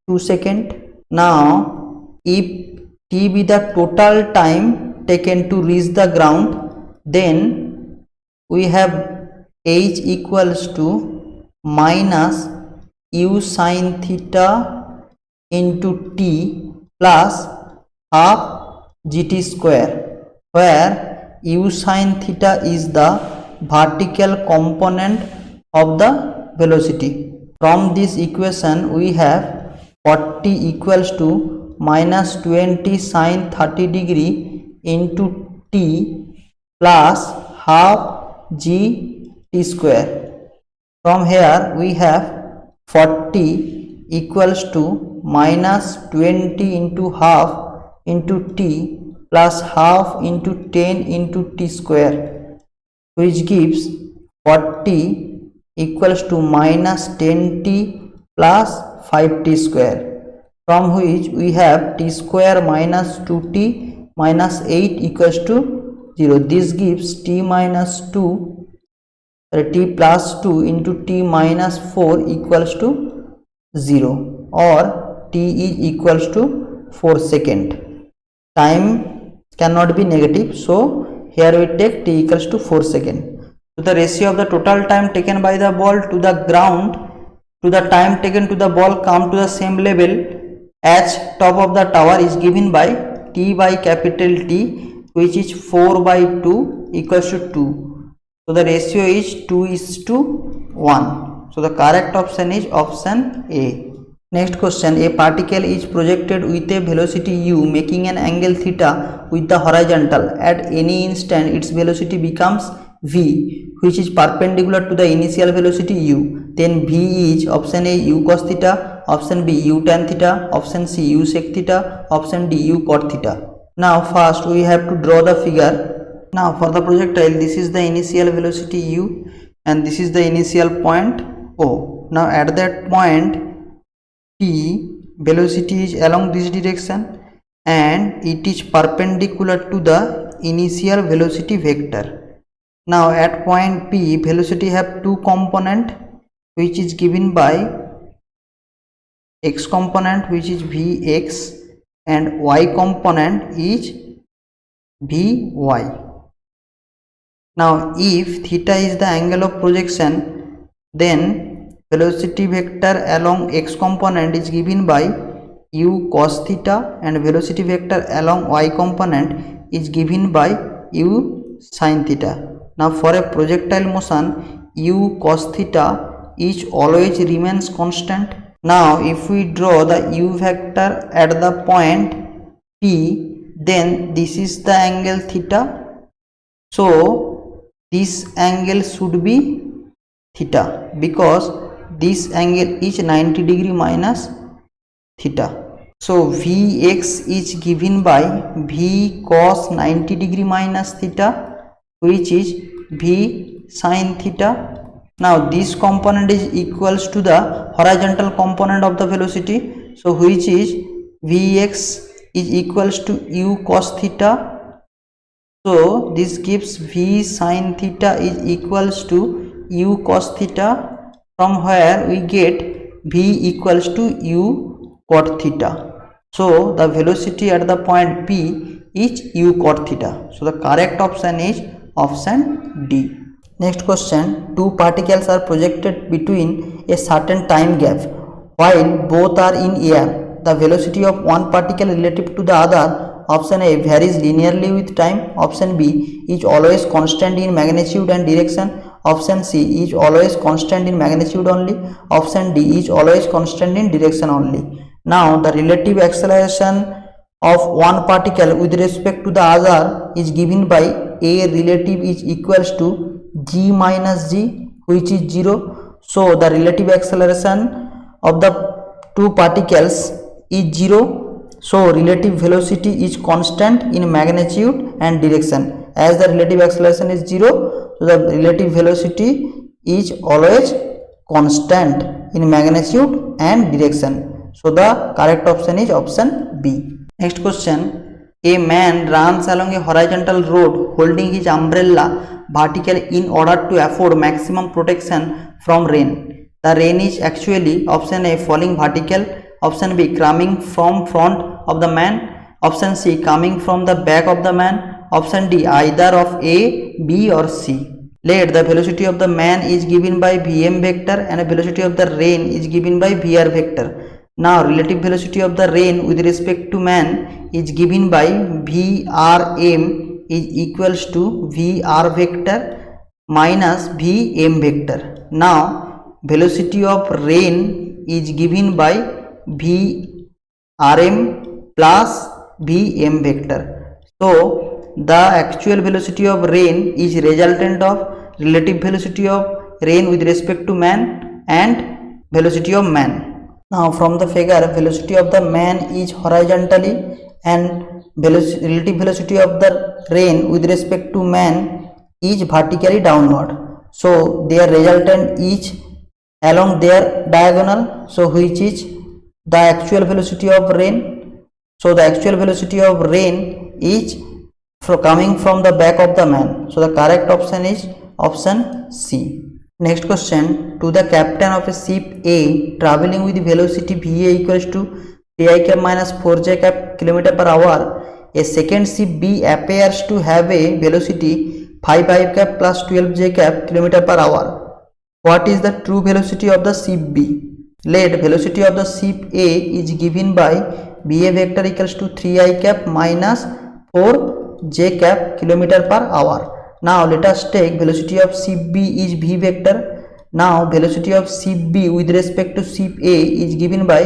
2 second. Now if t be the total time taken to reach the ground, then we have h equals to minus u sin theta into t plus half gt square, where u sin theta is the vertical component of the velocity. From this equation we have 40 equals to minus 20 sin 30 degree into t plus half g t square. From here we have 40 equals to minus 20 into half into t plus half into 10 into t square, which gives 40 equals to minus 10t plus 5t square, from which we have t square minus 2t minus 8 equals to 0. This gives t minus 2 t plus 2 into t minus 4 equals to 0, or t is equals to 4 second. Time cannot be negative, so here we take t equals to 4 second. So the ratio of the total time taken by the ball to the ground to the time taken to the ball come to the same level as top of the tower is given by t by capital T, which is 4 by 2 equals to 2. So the ratio is 2 is to 1. So the correct option is option A. Next question, a particle is projected with a velocity u making an angle theta with the horizontal. At any instant its velocity becomes v, which is perpendicular to the initial velocity u. Then v is option A u cos theta, option B u tan theta, option C u sec theta, option D u cot theta. Now first we have to draw the figure. Now for the projectile, this is the initial velocity u and this is the initial point O. Now at that point t velocity is along this direction and it is perpendicular to the initial velocity vector. Now at point P, velocity have two component, which is given by x component which is vx and y component is vy. Now if theta is the angle of projection, then velocity vector along x component is given by u cos theta and velocity vector along y component is given by u sin theta. Now for a projectile motion, u cos theta is always remains constant. Now if we draw the u vector at the point P, then this is the angle theta. So this angle should be theta because this angle is 90 degree minus theta. So Vx is given by V cos 90 degree minus theta, which is V sin theta. Now this component is equals to the horizontal component of the velocity, so which is Vx is equals to u cos theta. So this gives V sin theta is equals to u cos theta, from where we get V equals to u cot theta. So the velocity at the point P is u cot theta. So the correct option is option D. Next question, two particles are projected between a certain time gap. While both are in air, the velocity of one particle relative to the other, option A, varies linearly with time, option B is always constant in magnitude and direction, option C is always constant in magnitude only, option D is always constant in direction only. Now the relative acceleration of one particle with respect to the other is given by A relative is equals to g minus g, which is 0. So the relative acceleration of the two particles is 0. So relative velocity is constant in magnitude and direction. As the relative acceleration is 0, so the relative velocity is always constant in magnitude and direction. So the correct option is option B. Next question. A man runs along a horizontal road holding his umbrella vertically in order to afford maximum protection from rain. The rain is actually option A falling vertical, option B coming from front of the man, option C coming from the back of the man, option D either of A, B or C. Let the velocity of the man is given by Vm vector and the velocity of the rain is given by Vr vector. Now relative velocity of the rain with respect to man is given by Vrm is equals to Vr vector minus Vm vector. Now velocity of rain is given by Vrm plus Vm vector. So the actual velocity of rain is resultant of relative velocity of rain with respect to man and velocity of man. Now from the figure, velocity of the man is horizontally and relative velocity of the rain with respect to man is vertically downward. So their resultant is along their diagonal, so which is the actual velocity of rain. So the actual velocity of rain is coming from the back of the man. So the correct option is option C. Next question. To the captain of a ship A traveling with velocity Va equals to 3i cap minus 4j cap km per hour, a second ship B appears to have a velocity 5i cap plus 12j cap km per hour. What is the true velocity of the ship B? Let velocity of the ship A is given by Va vector equals to 3i cap minus 4j cap km per hour. Now let us take velocity of ship B is V vector. Now velocity of ship B with respect to ship A is given by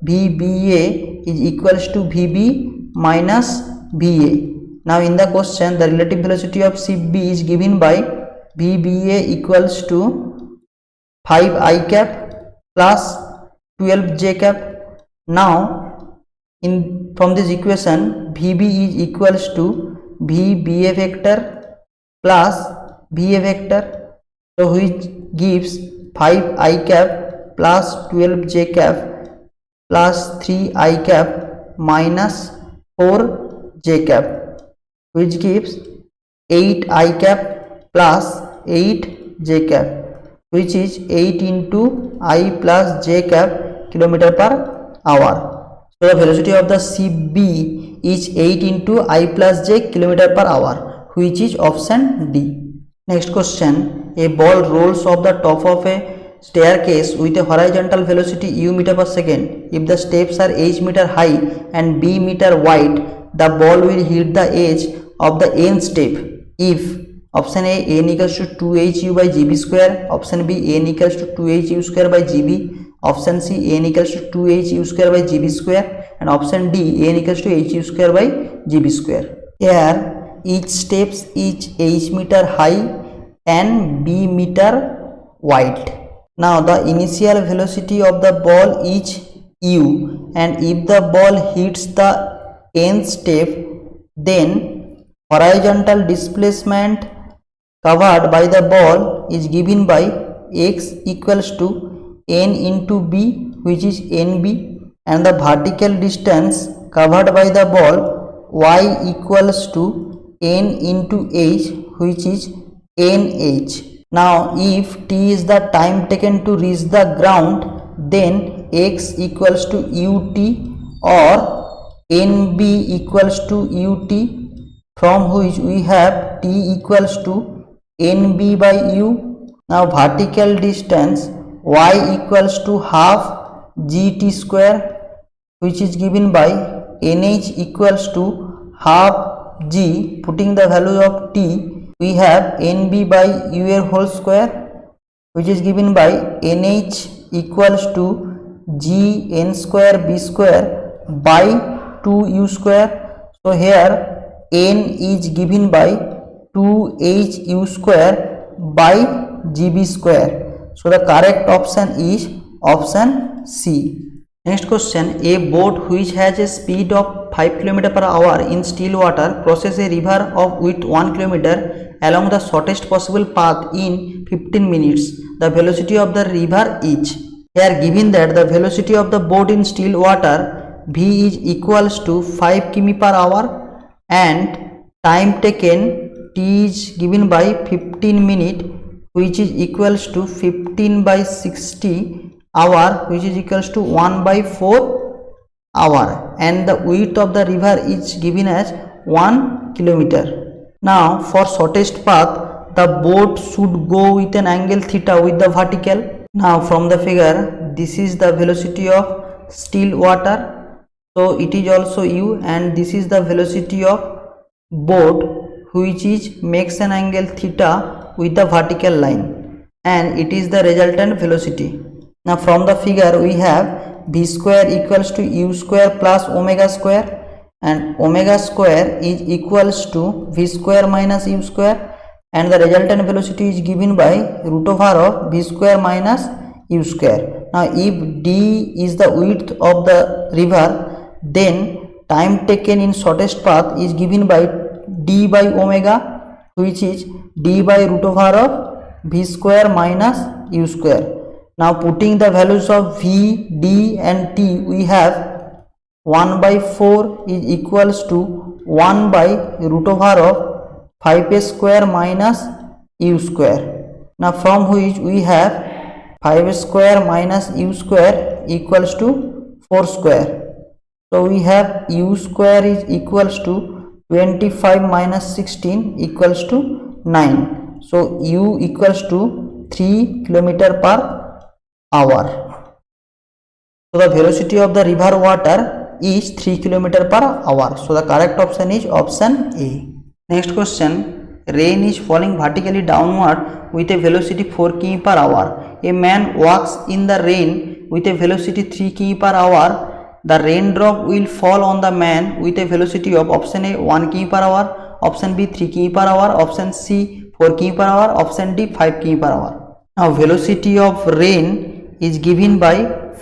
VBA is equals to VB minus VA. Now in the question, the relative velocity of ship B is given by VBA equals to 5i cap plus 12j cap. Now from this equation, VB is equals to VBA vector plus Va vector, so which gives 5i cap plus 12j cap plus 3i cap minus 4j cap, which gives 8i cap plus 8j cap, which is 8 into I plus j cap kilometer per hour. So the velocity of the ship B is 8 into I plus j kilometer per hour, which is option D. Next question. A ball rolls off the top of a staircase with a horizontal velocity u meter per second. If the steps are h meter high and b meter wide, the ball will hit the edge of the nth step if option A n equals to 2hu by gb square, option B n equals to 2hu square by gb, option C n equals to 2hu square by gb square, and option D n equals to hu square by gb square. Here each steps is h meter high and b meter wide. Now the initial velocity of the ball is u, and if the ball hits the nth step, then horizontal displacement covered by the ball is given by x equals to n into b, which is nb, and the vertical distance covered by the ball y equals to n into h, which is nh. Now if t is the time taken to reach the ground, then x equals to ut or nb equals to ut, from which we have t equals to nb by u. Now vertical distance y equals to half gt square, which is given by nh equals to half g. Putting the value of t, we have nb by u whole square, which is given by nh equals to g n square b square by 2u square. So here n is given by 2h u square by gb square. So the correct option is option C. Next question, a boat which has a speed of 5 km per hour in still water crosses a river of width 1 km along the shortest possible path in 15 minutes. The velocity of the river is. Here given that the velocity of the boat in still water v is equals to 5 km per hour and time taken t is given by 15 minute, which is equals to 15 by 60 hour, which is equals to 1 by 4 hour, and the width of the river is given as 1 kilometer. Now for shortest path the boat should go with an angle theta with the vertical. Now from the figure, this is the velocity of still water, so it is also u, and this is the velocity of boat which is makes an angle theta with the vertical line, and it is the resultant velocity. Now from the figure we have v square equals to u square plus omega square, and omega square is equals to v square minus u square, and the resultant velocity is given by root over of v square minus u square. Now if d is the width of the river, then time taken in shortest path is given by d by omega, which is d by root over of v square minus u square. Now putting the values of v, d and t, we have 1 by 4 is equals to 1 by root over of 5 square minus u square. Now from which we have 5 square minus u square equals to 4 square. So we have u square is equals to 25 minus 16 equals to 9. So u equals to 3 km per hour. So the velocity of the river water is 3 km per hour. So the correct option is option A. Next question, rain is falling vertically downward with a velocity 4 km per hour. A man walks in the rain with a velocity 3 km per hour. The raindrop will fall on the man with a velocity of option A 1 km per hour, option B 3 km per hour, option C 4 km per hour, option D 5 km per hour. Now velocity of rain is given by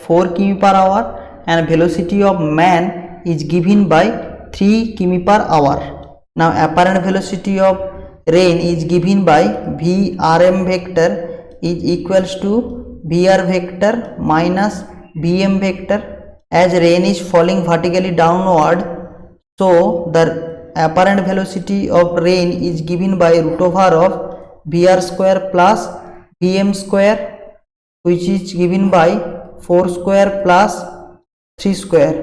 4 km per hour and velocity of man is given by 3 km per hour. Now apparent velocity of rain is given by Vrm vector is equals to Vr vector minus Vm vector. As rain is falling vertically downward, so the apparent velocity of rain is given by root over of Vr square plus Vm square, which is given by 4 square plus 3 square,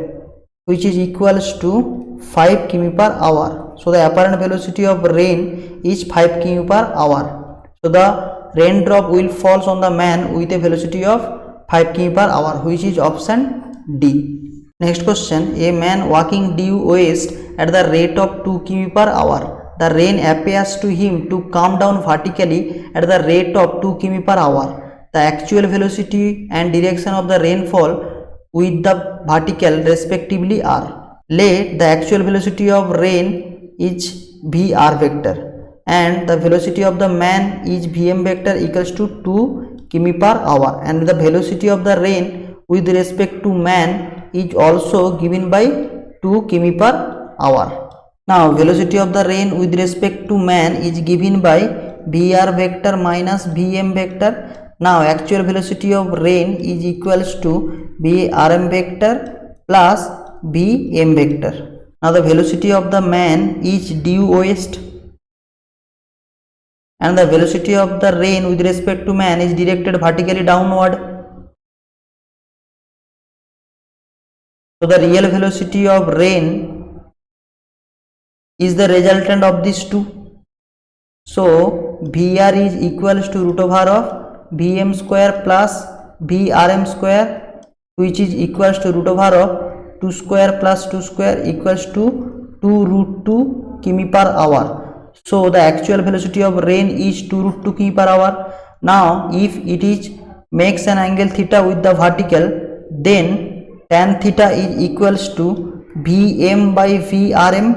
which is equals to 5 km per hour. So the apparent velocity of rain is 5 km per hour. So the raindrop will falls on the man with a velocity of 5 km per hour, which is option D. Next question, a man walking due west at the rate of 2 km per hour. The rain appears to him to come down vertically at the rate of 2 km per hour. The actual velocity and direction of the rainfall with the vertical respectively are. Let the actual velocity of rain is Vr vector and the velocity of the man is Vm vector equals to 2 km per hour, and the velocity of the rain with respect to man is also given by 2 km per hour. Now velocity of the rain with respect to man is given by Vr vector minus Vm vector. Now actual velocity of rain is equals to Vrm vector plus Vm vector. Now the velocity of the man is due west and the velocity of the rain with respect to man is directed vertically downward. So the real velocity of rain is the resultant of these two. So Vr is equals to root over of Vm square plus Vrm square, which is equals to root over of 2 square plus 2 square equals to 2 root 2 km per hour. So the actual velocity of rain is 2 root 2 km per hour. Now if it is makes an angle theta with the vertical, then tan theta is equals to Vm by Vrm,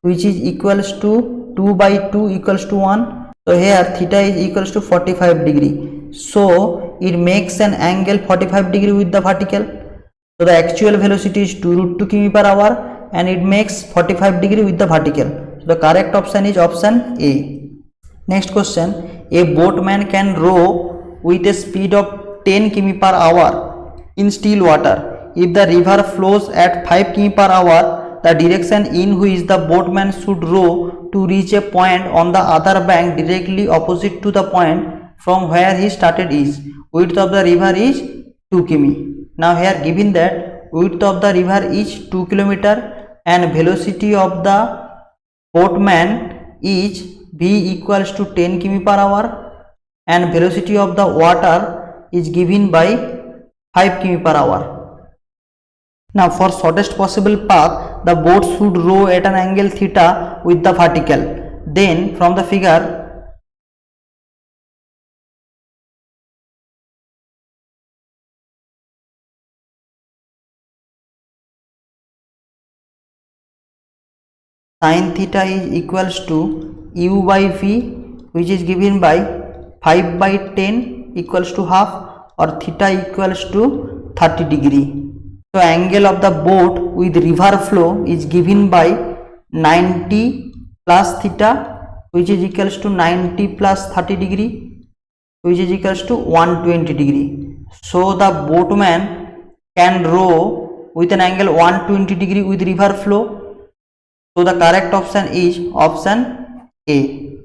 which is equals to 2 by 2 equals to 1. So here theta is equals to 45 degree. So it makes an angle 45 degree with the vertical. So the actual velocity is 2 root 2 km per hour and it makes 45 degree with the vertical. So the correct option is option A. Next question, a boatman can row with a speed of 10 km per hour in still water. If the river flows at 5 km per hour, the direction in which the boatman should row to reach a point on the other bank directly opposite to the point from where he started is. Width of the river is 2 km. Now here given that width of the river is 2 km and velocity of the boatman is v equals to 10 km per hour and velocity of the water is given by 5 km per hour. Now for shortest possible path, the boat should row at an angle theta with the vertical. Then from the figure, sin theta is equals to u by v, which is given by 5 by 10 equals to half, or theta equals to 30 degree. So angle of the boat with river flow is given by 90 plus theta, which is equals to 90 plus 30 degree, which is equals to 120 degree. So the boatman can row with an angle 120 degree with river flow. So the correct option is option A.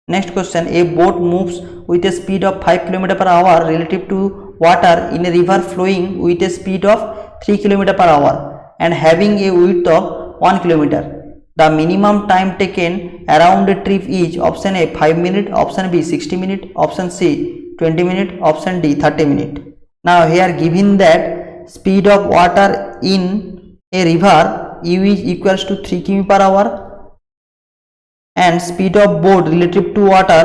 Next question, a boat moves with a speed of 5 km per hour relative to water in a river flowing with a speed of 3 km per hour and having a width of 1 km. The minimum time taken around a trip is option A 5 minutes, option B 60 minutes, option C 20 minutes, option D 30 minutes. Now here given that speed of water in a river u is equals to 3 km per hour and speed of boat relative to water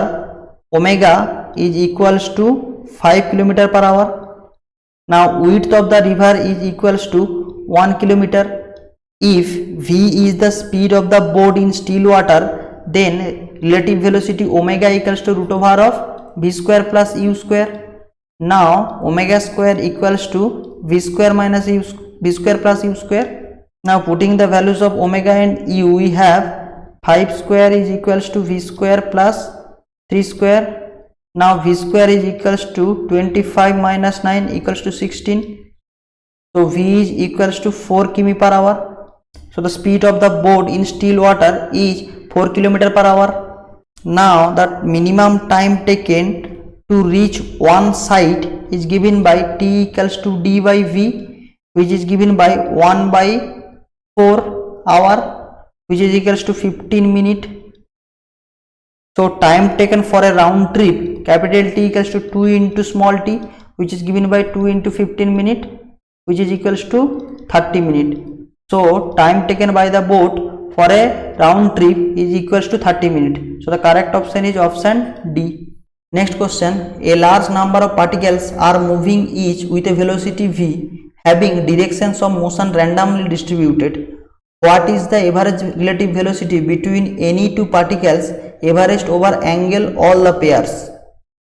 omega is equals to 5 km per hour. Now width of the river is equals to 1 km. If v is the speed of the boat in still water, then relative velocity omega equals to root over of v square plus u square. Now omega square equals to v square minus v square plus u square. Now putting the values of omega and u, we have 5 square is equals to v square plus 3 square. Now v square is equals to 25 minus 9 equals to 16. So v is equals to 4 km per hour. So the speed of the boat in still water is 4 km per hour. Now the minimum time taken to reach one site is given by t equals to d by v, which is given by 1 by 4 hour, which is equals to 15 minutes. So time taken for a round trip, capital T equals to 2 into small t, which is given by 2 into 15 minutes, which is equals to 30 minutes. So time taken by the boat for a round trip is equals to 30 minutes. So the correct option is option D. Next question, a large number of particles are moving each with a velocity v having directions of motion randomly distributed. What is the average relative velocity between any two particles averaged over angle all the pairs?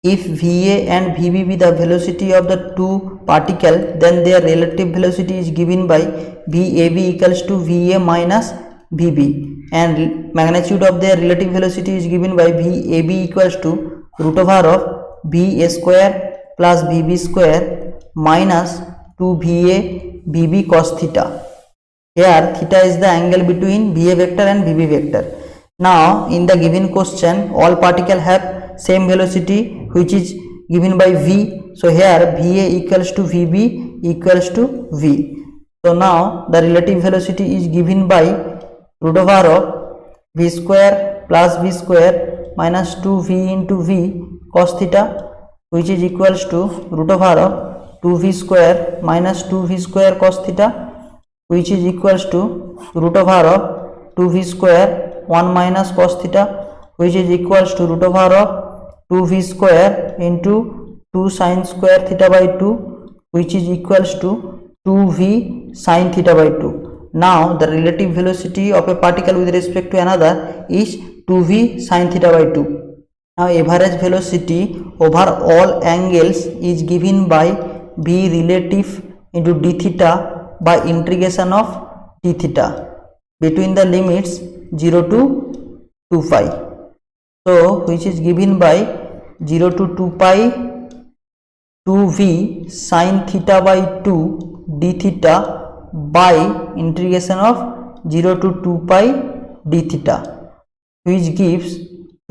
If VA and VB be the velocity of the two particles, then their relative velocity is given by VAB equals to VA minus VB, and magnitude of their relative velocity is given by VAB equals to root over of VA square plus VB square minus 2VA VB cos theta. Here theta is the angle between VA vector and VB vector. Now in the given question, all particles have same velocity, which is given by V. So here VA equals to VB equals to V. So now the relative velocity is given by root over of V square plus V square minus 2V into V cos theta, which is equals to root over of 2V square minus 2V square cos theta, which is equals to root over of 2V square 1 minus cos theta, which is equals to root over of 2V square into 2 sin square theta by 2, which is equals to 2V sin theta by 2. Now the relative velocity of a particle with respect to another is 2v sin theta by 2. Now average velocity over all angles is given by v relative into d theta by integration of d theta between the limits 0 to 2 pi. So which is given by 0 to 2 pi 2v sin theta by 2 d theta by integration of 0 to 2 pi d theta, which gives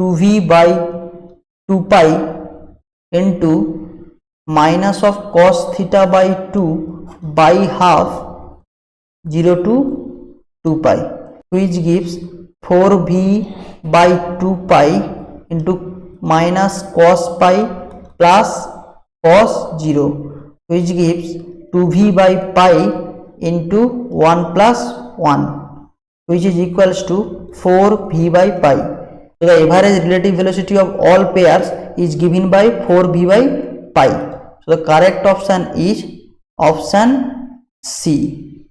2v by 2 pi into minus of cos theta by 2 by half 0 to 2 pi, which gives 4v by 2 pi into minus cos pi plus cos 0, which gives 2v by pi into 1 plus 1, which is equals to 4v by pi. So the average relative velocity of all pairs is given by 4v by pi. So the correct option is option C.